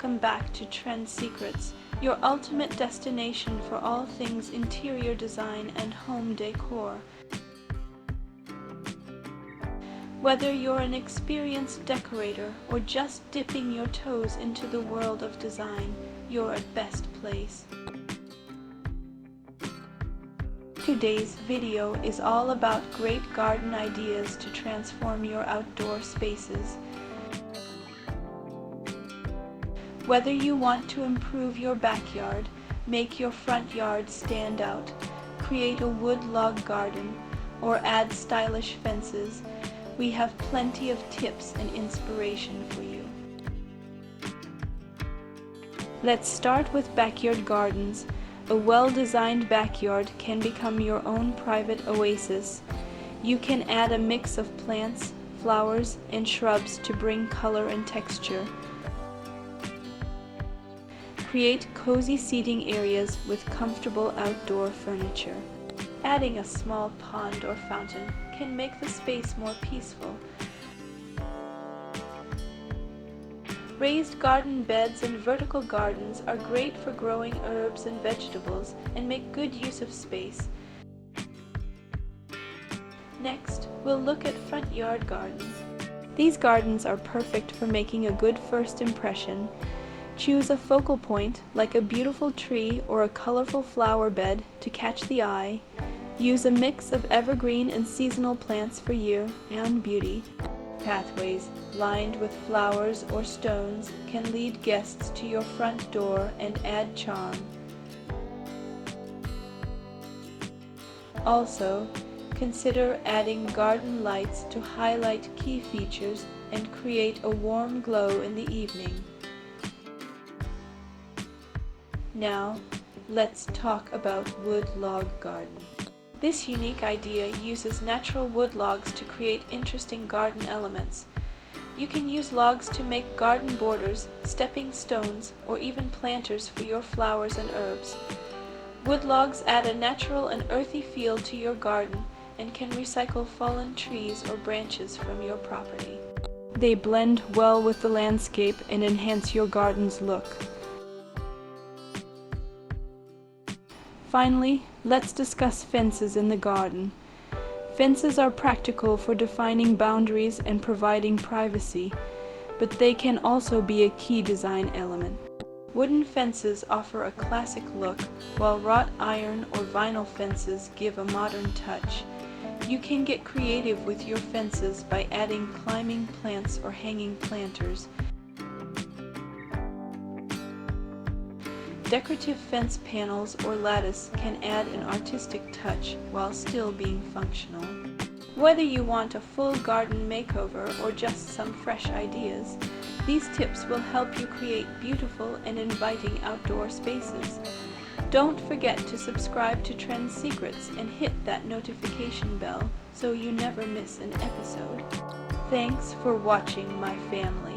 welcome back to Trend Secrets, your ultimate destination for all things interior design and home decor. Whether you're an experienced decorator or just dipping your toes into the world of design, you're at best place. Today's video is all about great garden ideas to transform your outdoor spaces. Whether you want to improve your backyard, make your front yard stand out, create a wood log garden, or add stylish fences, we have plenty of tips and inspiration for you. Let's start with backyard gardens. A well-designed backyard can become your own private oasis. You can add a mix of plants, flowers, and shrubs to bring color and texture. Create cozy seating areas with comfortable outdoor furniture. Adding a small pond or fountain can make the space more peaceful. Raised garden beds and vertical gardens are great for growing herbs and vegetables and make good use of space. Next, we'll look at front yard gardens. These gardens are perfect for making a good first impression. Choose a focal point, like a beautiful tree or a colorful flower bed, to catch the eye. Use a mix of evergreen and seasonal plants for year and beauty. Pathways lined with flowers or stones can lead guests to your front door and add charm. Also, consider adding garden lights to highlight key features and create a warm glow in the evening. Now, let's talk about wood log garden. This unique idea uses natural wood logs to create interesting garden elements. You can use logs to make garden borders, stepping stones, or even planters for your flowers and herbs. Wood logs add a natural and earthy feel to your garden and can recycle fallen trees or branches from your property. They blend well with the landscape and enhance your garden's look. Finally, let's discuss fences in the garden. Fences are practical for defining boundaries and providing privacy, but they can also be a key design element. Wooden fences offer a classic look, while wrought iron or vinyl fences give a modern touch. You can get creative with your fences by adding climbing plants or hanging planters. Decorative fence panels or lattice can add an artistic touch while still being functional. Whether you want a full garden makeover or just some fresh ideas, these tips will help you create beautiful and inviting outdoor spaces. Don't forget to subscribe to Trend Secrets and hit that notification bell so you never miss an episode. Thanks for watching, my family.